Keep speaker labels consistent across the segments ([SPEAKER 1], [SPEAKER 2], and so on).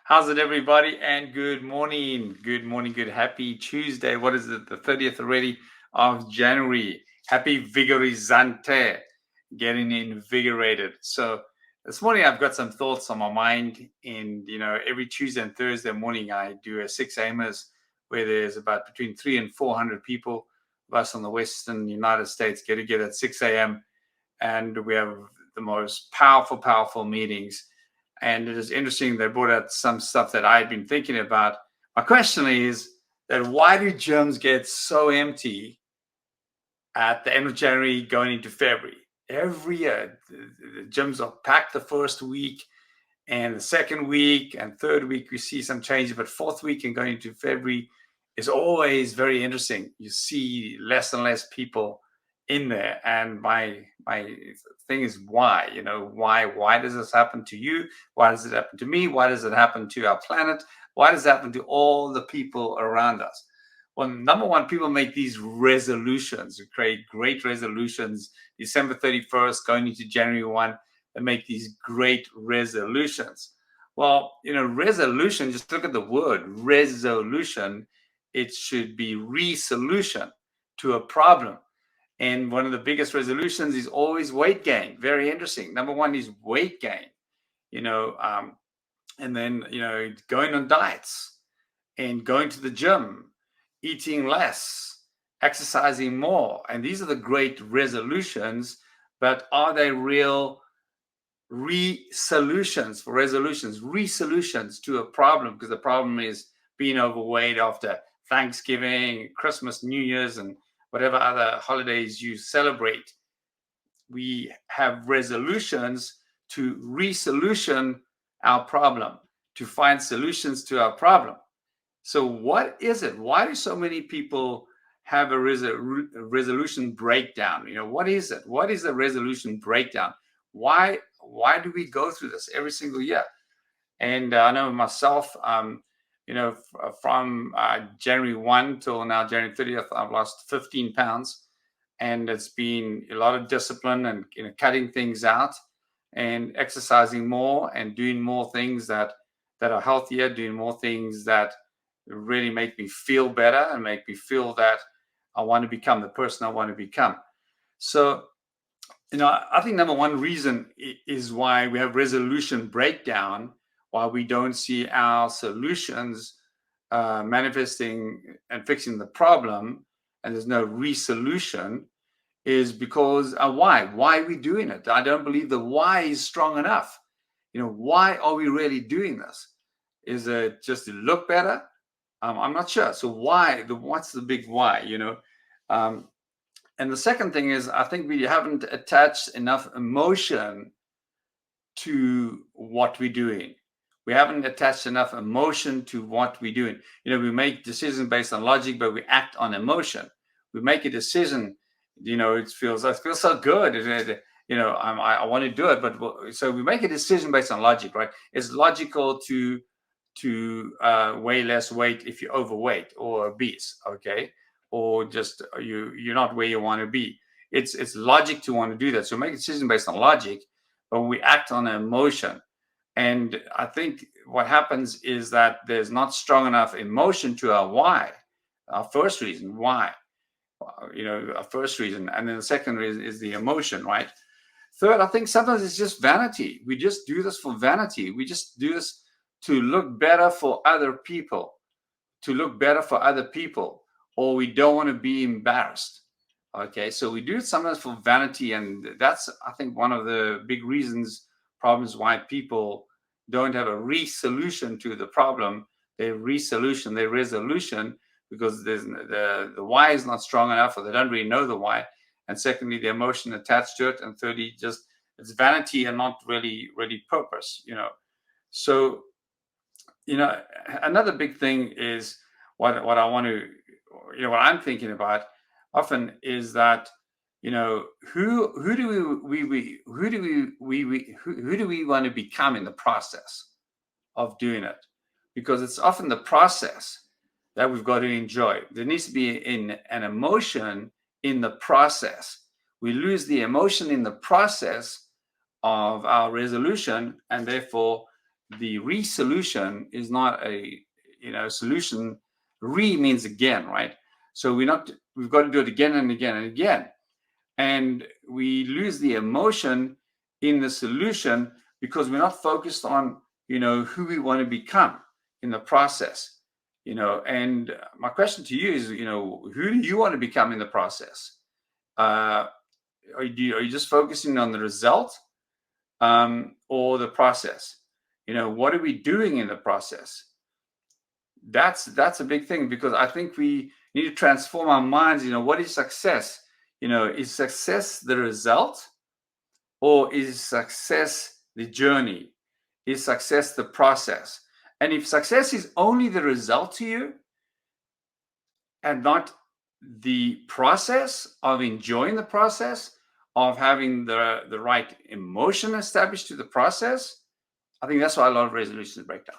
[SPEAKER 1] How's it, everybody? And good morning. Good morning. Good happy Tuesday. What is it? The 30th already of January. Happy Vigorizante. Getting invigorated. So this morning I've got some thoughts on my mind. And every Tuesday and Thursday morning I do a 6 a.m.ers where there's about between 300 and 400 people of us on the Western United States get together at 6 a.m. and we have the most powerful meetings. And it is interesting, they brought out some stuff that I had been thinking about. My question is that why do gyms get so empty at the end of January going into February? Every year, the gyms are packed the first week, and the second week and third week, we see some changes, but fourth week and going into February is always very interesting. You see less and less people in there. And my thing is why? Why does this happen to you? Why does it happen to me? Why does it happen to our planet? Why does it happen to all the people around us? Well, number one, people make these resolutions, create great resolutions. December 31st, going into January 1, and make these great resolutions. Well, resolution, just look at the word resolution. It should be resolution to a problem. And one of the biggest resolutions is always weight gain. Very interesting. Number one is weight gain, you know, um, and then, going on diets and going to the gym, eating less, exercising more. And these are the great resolutions, but are they real resolutions to a problem? Because the problem is being overweight after Thanksgiving, Christmas, New Year's, and whatever other holidays you celebrate. We have resolutions to resolution our problem, to find solutions to our problem. So what is it? Why do so many people have a resolution breakdown? What is it? What is a resolution breakdown? Why do we go through this every single year? And I know myself, from January 1 till now, January 30th, I've lost 15 pounds. And it's been a lot of discipline and cutting things out and exercising more and doing more things that are healthier, doing more things that really make me feel better and make me feel that I want to become the person I want to become. So, I think number one reason is why we have resolution breakdown, why we don't see our solutions manifesting and fixing the problem, and there's no resolution, is because why are we doing it? I don't believe the why is strong enough. Why are we really doing this? Is it just to look better? I'm not sure. So what's the big why? Um, and the second thing is, I think we haven't attached enough emotion to what we're doing. We haven't attached enough emotion to what we're doing. We make decisions based on logic, but we act on emotion. We make a decision, it feels so good. I want to do it, but so we make a decision based on logic, right? It's logical to weigh less weight if you're overweight or obese, okay, or just you're not where you want to be. It's logic to want to do that. So make a decision based on logic, but we act on emotion. And I think what happens is that there's not strong enough emotion to our why, our first reason why, our first reason, and then the second reason is the emotion, right? Third, I think sometimes it's just vanity. We just do this for vanity. We just do this to look better for other people, or we don't want to be embarrassed. Okay, so we do it sometimes for vanity, and that's, I think, one of the big problems why people don't have a resolution to the problem. Their resolution, because the why is not strong enough, or they don't really know the why. And secondly, the emotion attached to it. And thirdly, just it's vanity and not really purpose. So another big thing is what I want to, what I'm thinking about often is that, who do we want to become in the process of doing it? Because it's often the process that we've got to enjoy. There needs to be an emotion in the process. We lose the emotion in the process of our resolution, and therefore the resolution is not a solution. Re means again, right? So we've got to do it again and again and again. And we lose the emotion in the solution because we're not focused on who we want to become in the process. And my question to you is, who do you want to become in the process? Are you just focusing on the result, or the process? What are we doing in the process? That's a big thing, because I think we need to transform our minds. What is success? Is success the result, or is success the journey? Is success the process? And if success is only the result to you and not the process of enjoying the process, of having the right emotion established to the process, I think that's why a lot of resolutions break down,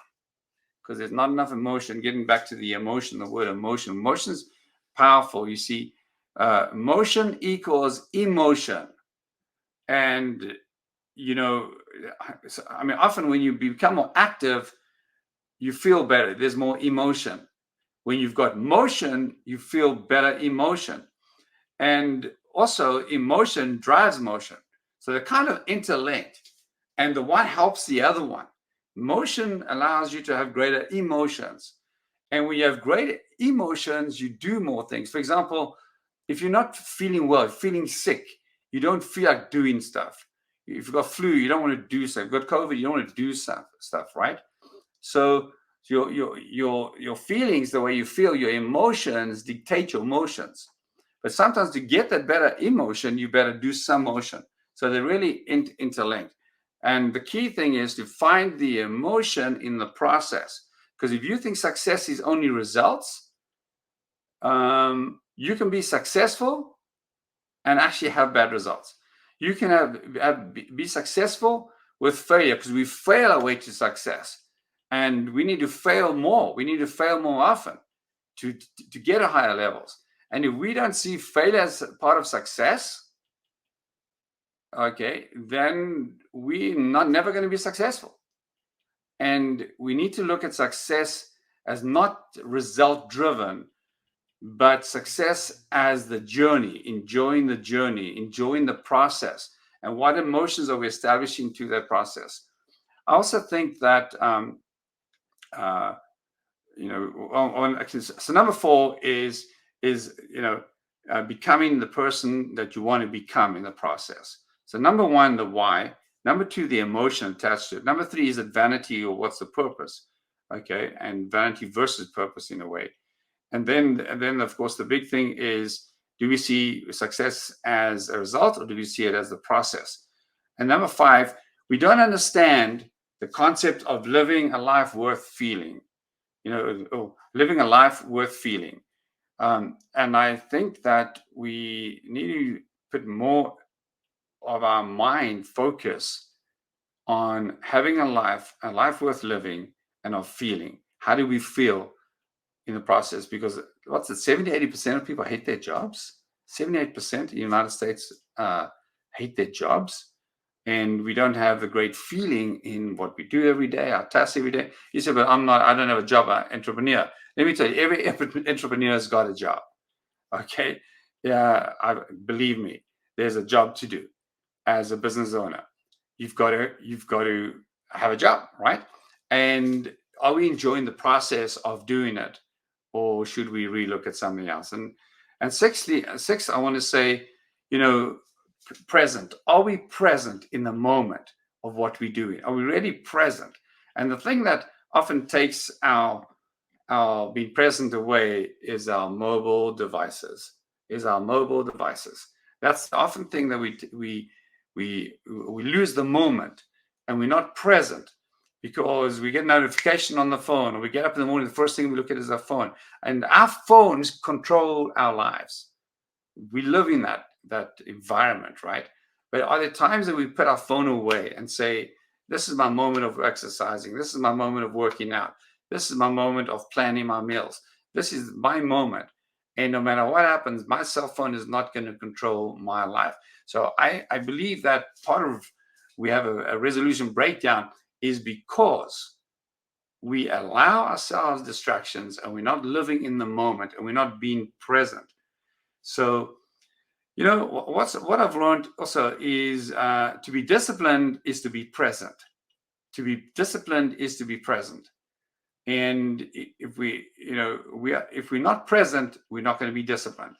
[SPEAKER 1] because there's not enough emotion. Getting back to the emotion, the word emotion. Emotion's powerful. You see, motion equals emotion. And, often when you become more active, you feel better. There's more emotion. When you've got motion, you feel better emotion. And also, emotion drives motion. So they're kind of interlinked. And the one helps the other one. Motion allows you to have greater emotions. And when you have greater emotions, you do more things. For example, if you're not feeling well, feeling sick, you don't feel like doing stuff. If you've got flu, you don't want to do stuff. If you've got COVID, you don't want to do stuff, right? So your feelings, the way you feel, your emotions dictate your motions. But sometimes to get that better emotion, you better do some motion. So they're really interlinked. And the key thing is to find the emotion in the process. Because if you think success is only results, you can be successful and actually have bad results. You can be successful with failure, because we fail our way to success. And we need to fail more. We need to fail more often to get a higher levels. And if we don't see failure as part of success, okay, then we're never going to be successful. And we need to look at success as not result driven, but success as the journey, enjoying the process, and what emotions are we establishing to that process. I also think that so number 4 is becoming the person that you want to become in the process. So number 1, the why. Number 2, the emotion attached to it. Number 3 is it vanity, or what's the purpose? Okay, and vanity versus purpose in a way. And then of course the big thing is, do we see success as a result, or do we see it as the process? And number 5, we don't understand the concept of living a life worth feeling. Living a life worth feeling. And I think that we need to put more of our mind focus on having a life worth living, and of feeling. How do we feel in the process? Because 70-80% of people hate their jobs. 78% in the United States hate their jobs. And we don't have the great feeling in what we do every day, our tasks every day. You say, but I don't have a job, I'm entrepreneur. Let me tell you, every entrepreneur has got a job. Okay. Yeah. Believe me, there's a job to do as a business owner. You've got to have a job, right? And are we enjoying the process of doing it, or should we relook at something else? And six, I want to say, present. Are we present in the moment of what we're doing? Are we really present? And the thing that often takes our being present away is our mobile devices. That's the often thing that we lose the moment, and we're not present, because we get a notification on the phone, or we get up in the morning, the first thing we look at is our phone, and our phones control our lives. We live in that environment, right? But are there times that we put our phone away and say, this is my moment of exercising, this is my moment of working out, this is my moment of planning my meals, this is my moment, and no matter what happens, my cell phone is not going to control my life? So I believe that part of we have a resolution breakdown is because we allow ourselves distractions and we're not living in the moment and we're not being present. So, what I've learned also is to be disciplined is to be present. To be disciplined is to be present. And if if we're not present, we're not going to be disciplined.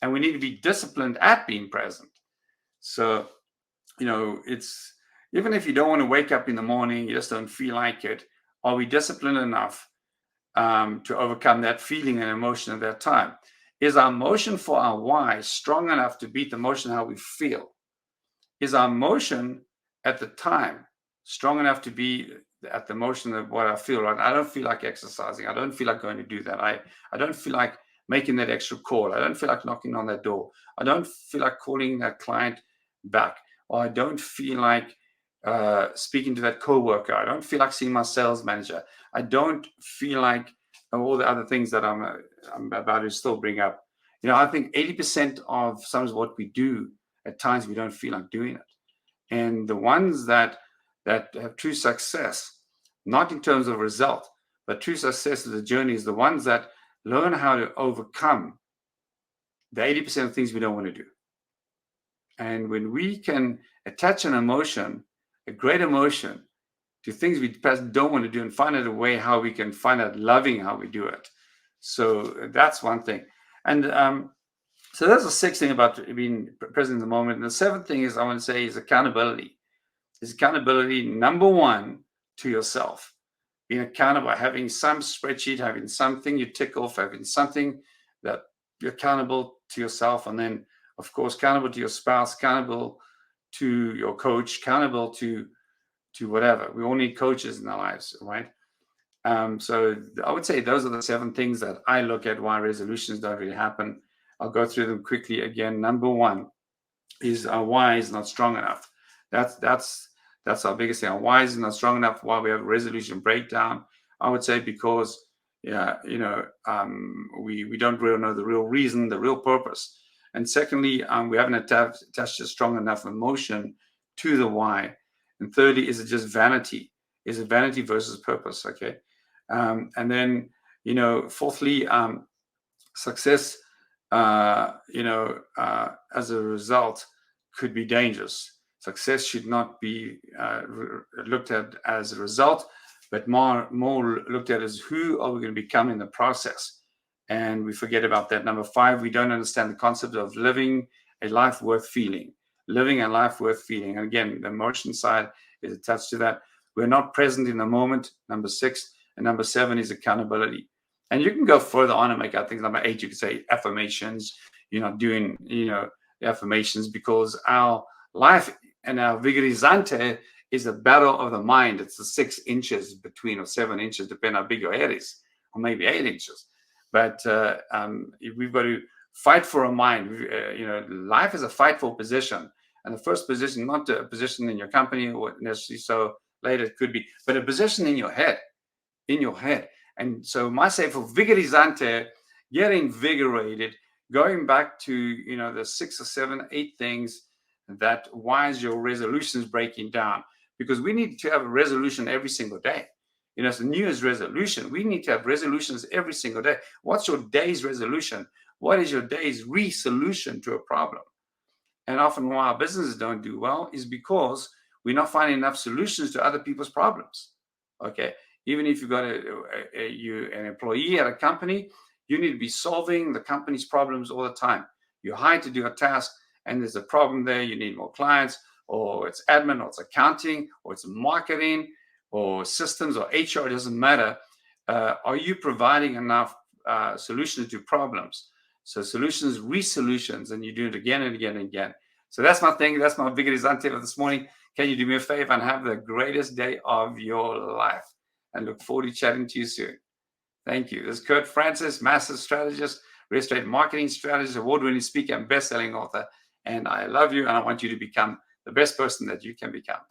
[SPEAKER 1] And we need to be disciplined at being present. So, it's even if you don't want to wake up in the morning, you just don't feel like it. Are we disciplined enough to overcome that feeling and emotion at that time? Is our emotion for our why strong enough to beat the emotion how we feel? Is our emotion at the time strong enough to be at the emotion of what I feel? Right? I don't feel like exercising. I don't feel like going to do that. I don't feel like making that extra call. I don't feel like knocking on that door. I don't feel like calling that client back. Or I don't feel like speaking to that coworker. I don't feel like seeing my sales manager. I don't feel like all the other things that I'm about to still bring up. I think 80% of sometimes what we do at times we don't feel like doing it. And the ones that have true success, not in terms of result, but true success of the journey, is the ones that learn how to overcome the 80% of things we don't want to do. And when we can attach an emotion, a great emotion, to things we don't want to do and find out a way how we can find out loving how we do it. So that's one thing. And so that's the sixth thing about being present in the moment. And the seventh thing is I want to say is accountability. Is accountability, number one, to yourself. Being accountable, having some spreadsheet, having something you tick off, having something that you're accountable to yourself. And then, of course, accountable to your spouse, accountable to your coach, accountable to whatever. We all need coaches in our lives, right? So I would say those are the seven things that I look at why resolutions don't really happen. I'll go through them quickly again. Number one is our why is not strong enough. That's our biggest thing. Our why is not strong enough. Why we have a resolution breakdown? I would say because we don't really know the real reason, the real purpose. And secondly, we haven't attached a strong enough emotion to the why. And thirdly, is it just vanity? Is it vanity versus purpose? Okay. And then, fourthly, success, as a result, could be dangerous. Success should not be looked at as a result, but more looked at as who are we going to become in the process. And we forget about that. Number five, we don't understand the concept of living a life worth feeling. Living a life worth feeling. And again, the emotion side is attached to that. We're not present in the moment, number six. And number seven is accountability. And you can go further on and make out things. Number eight, you could say affirmations. You're not doing, the affirmations because our life and our Vigorizante is a battle of the mind. It's the 6 inches between, or 7 inches, depending how big your head is, or maybe 8 inches. But we've got to fight for a mind. Life is a fight for position. And the first position, not a position in your company or necessarily so later it could be, but a position in your head, And so my say for Vigorizante, get invigorated, going back to, the 6 or 7, 8 things that why is your resolutions breaking down? Because we need to have a resolution every single day. It's a New Year's resolution. We need to have resolutions every single day. What's your day's resolution? What is your day's resolution to a problem? And often why our businesses don't do well is because we're not finding enough solutions to other people's problems. Okay. Even if you've got an employee at a company, you need to be solving the company's problems all the time. You're hired to do a task and there's a problem there. You need more clients, or it's admin, or it's accounting, or it's marketing, or systems, or HR, it doesn't matter. Are you providing enough solutions to problems? So solutions, resolutions, and you do it again and again and again. So that's my thing. That's my Vigorizante for this morning. Can you do me a favor and have the greatest day of your life? And look forward to chatting to you soon. Thank you. This is Kurt Francis, master strategist, real estate marketing strategist, award-winning speaker, and best-selling author. And I love you, and I want you to become the best person that you can become.